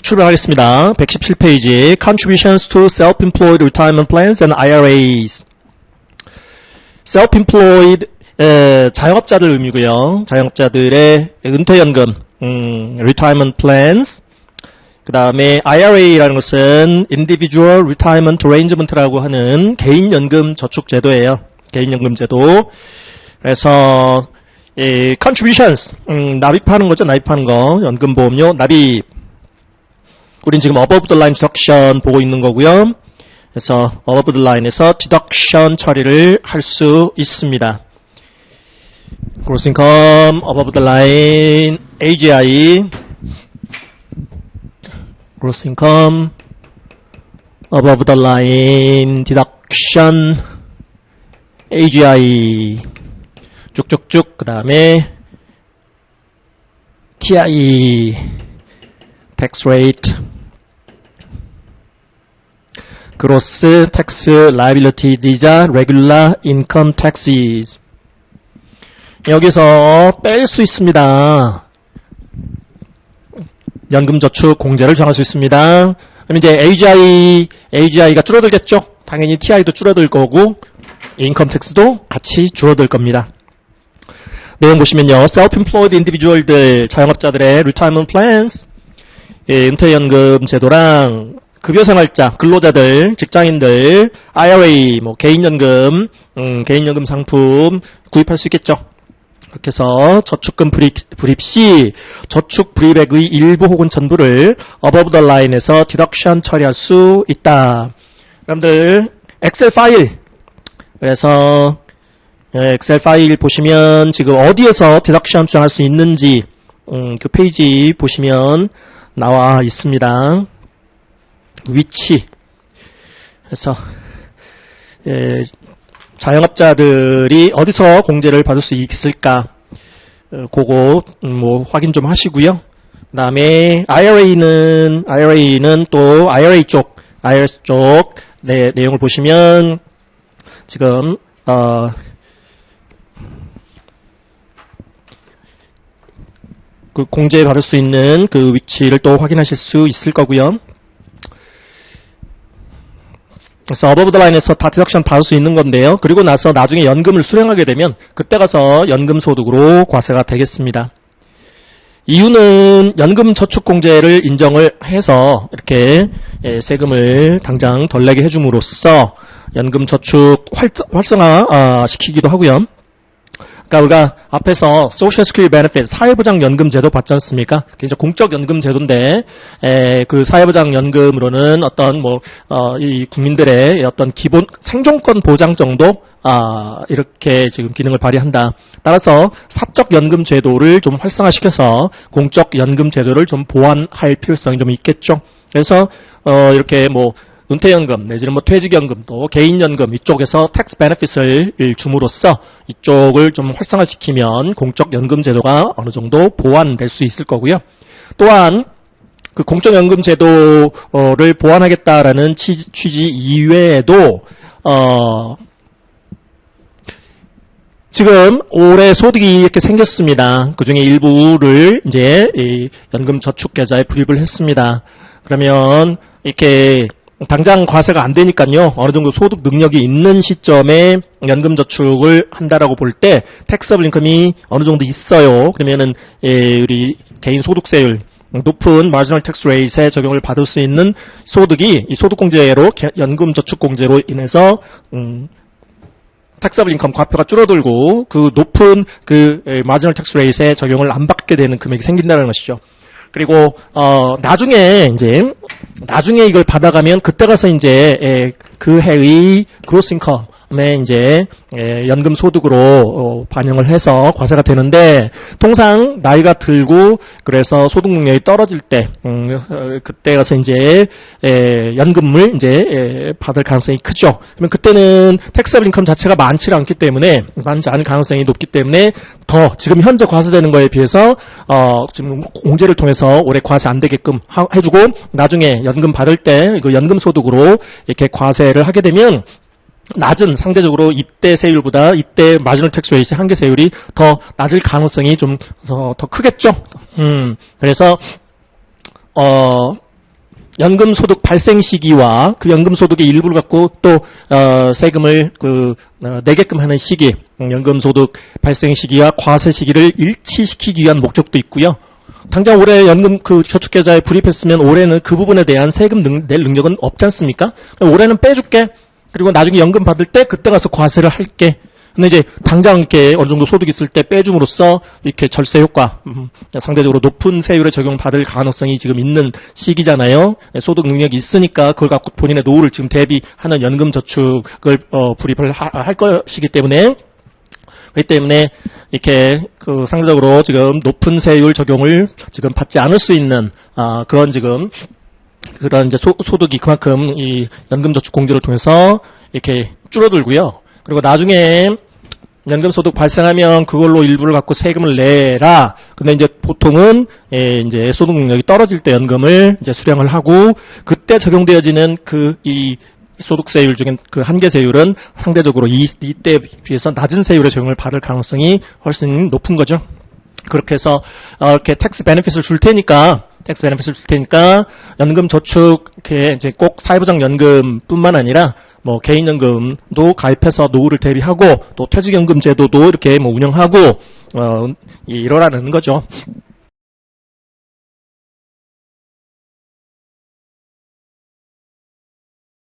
출발하겠습니다. 117페이지 Contributions to Self-Employed Retirement Plans and IRAs. Self-Employed 자영업자들 의미고요. 자영업자들의 은퇴연금, Retirement Plans. 그 다음에 IRA라는 것은 Individual Retirement Arrangement라고 하는 개인연금 저축제도예요. 개인연금제도. 그래서 Contributions, 납입하는 거죠. 납입하는 거. 연금보험료 납입. 우린 지금 above the line deduction 보고 있는 거고요. 그래서 above the line에서 deduction 처리를 할 수 있습니다. gross income, above the line, AGI, gross income, above the line, deduction, AGI, 쭉쭉쭉, 그 다음에 TI, tax rate, gross tax liabilities이자 regular income taxes. 여기서 뺄 수 있습니다. 연금저축 공제를 정할 수 있습니다. 그럼 이제 AGI가 줄어들겠죠? 당연히 TI도 줄어들 거고, income tax도 같이 줄어들 겁니다. 내용 보시면요. self-employed individual들, 자영업자들의 retirement plans, 은퇴연금 제도랑 급여생활자, 근로자들, 직장인들, IRA, 개인연금, 개인연금 상품 구입할 수 있겠죠. 그렇게 해서 저축금 불입 시 저축 불입액의 일부 혹은 전부를 above the line에서 디덕션 처리할 수 있다. 여러분들 엑셀 파일, 그래서 엑셀 파일 보시면 지금 어디에서 디덕션 주장할 수 있는지 그 페이지 보시면 나와 있습니다. 위치. 그래서 자영업자들이 어디서 공제를 받을 수 있을까? 그거 확인 좀 하시고요. 그다음에 IRA는 또 IRS 쪽 내용을 보시면 지금 그 공제 받을 수 있는 그 위치를 또 확인하실 수 있을 거고요. 그래서 above the line에서 다 디덕션 받을 수 있는 건데요. 그리고 나서 나중에 연금을 수령하게 되면 그때 가서 연금소득으로 과세가 되겠습니다. 이유는 연금저축공제를 인정을 해서 이렇게 세금을 당장 덜 내게 해줌으로써 연금저축 활성화 시키기도 하고요. 그러니까 우리가 앞에서 Social Security Benefit, 사회보장연금제도 받지 않습니까? 이제 공적연금제도인데, 그 사회보장연금으로는 어떤 이 국민들의 어떤 기본 생존권 보장 정도, 이렇게 지금 기능을 발휘한다. 따라서 사적연금제도를 좀 활성화시켜서 공적연금제도를 좀 보완할 필요성이 좀 있겠죠. 그래서, 이렇게 은퇴연금 내지는 퇴직연금 또 개인연금 이쪽에서 텍스 베네핏을 줌으로써 이쪽을 좀 활성화시키면 공적연금제도가 어느 정도 보완될 수 있을 거고요. 또한 그 공적연금제도를 보완하겠다라는 취지 이외에도 지금 올해 소득이 이렇게 생겼습니다. 그 중에 일부를 이제 연금저축계좌에 불입을 했습니다. 그러면 이렇게 당장 과세가 안 되니까요. 어느 정도 소득 능력이 있는 시점에 연금저축을 한다라고 볼 때 택서블 인컴이 어느 정도 있어요. 그러면은 우리 개인 소득세율 높은 마지널 텍스 레이트에 적용을 받을 수 있는 소득이 이 소득공제로 연금저축공제로 인해서 택서블 인컴 과표가 줄어들고 그 높은 그 마지널 텍스 레이트에 적용을 안 받게 되는 금액이 생긴다는 것이죠. 그리고 나중에 이걸 받아가면 그때 가서 이제 그 해의 그로스 인컴에 이제 연금 소득으로 반영을 해서 과세가 되는데 통상 나이가 들고 그래서 소득 능력이 떨어질 때 그때 가서 이제 연금을 이제 받을 가능성이 크죠. 그러면 그때는 텍서블 인컴 자체가 많지 않기 때문에 많지 않을 가능성이 높기 때문에 더 지금 현재 과세되는 거에 비해서 지금 공제를 통해서 올해 과세 안 되게끔 해주고 나중에 연금 받을 때 그 연금 소득으로 이렇게 과세를 하게 되면 낮은 상대적으로 이때 세율보다 이때 마지널 텍스 레이트 한계 세율이 더 낮을 가능성이 좀 더 크겠죠. 그래서 연금소득 발생 시기와 그 연금소득의 일부를 갖고 또 세금을 내게끔 하는 시기, 연금소득 발생 시기와 과세 시기를 일치시키기 위한 목적도 있고요. 당장 올해 연금 저축계좌에 불입했으면 올해는 그 부분에 대한 세금 낼 능력은 없지 않습니까? 올해는 빼줄게. 그리고 나중에 연금 받을 때 그때 가서 과세를 할게. 근데 이제 당장 이렇게 어느 정도 소득이 있을 때 빼줌으로써 이렇게 절세 효과, 상대적으로 높은 세율에 적용받을 가능성이 지금 있는 시기잖아요. 소득 능력이 있으니까 그걸 갖고 본인의 노후를 지금 대비하는 연금 저축을 불입을 할 것이기 때문에, 그렇기 때문에 이렇게 상대적으로 지금 높은 세율 적용을 지금 받지 않을 수 있는 그런 이제 소득이 그만큼 이 연금저축 공제를 통해서 이렇게 줄어들고요. 그리고 나중에 연금소득 발생하면 그걸로 일부를 갖고 세금을 내라. 근데 이제 보통은 이제 소득 능력이 떨어질 때 연금을 이제 수령을 하고 그때 적용되어지는 이 소득세율 중에 그 한계세율은 상대적으로 이때에 비해서 낮은 세율의 적용을 받을 가능성이 훨씬 높은 거죠. 그렇게 해서 이렇게 텍스 베네핏을 줄 테니까 연금 저축 이제 꼭 사회보장 연금뿐만 아니라 뭐 개인연금도 가입해서 노후를 대비하고 또 퇴직연금 제도도 이렇게 뭐 운영하고 이러라는 거죠.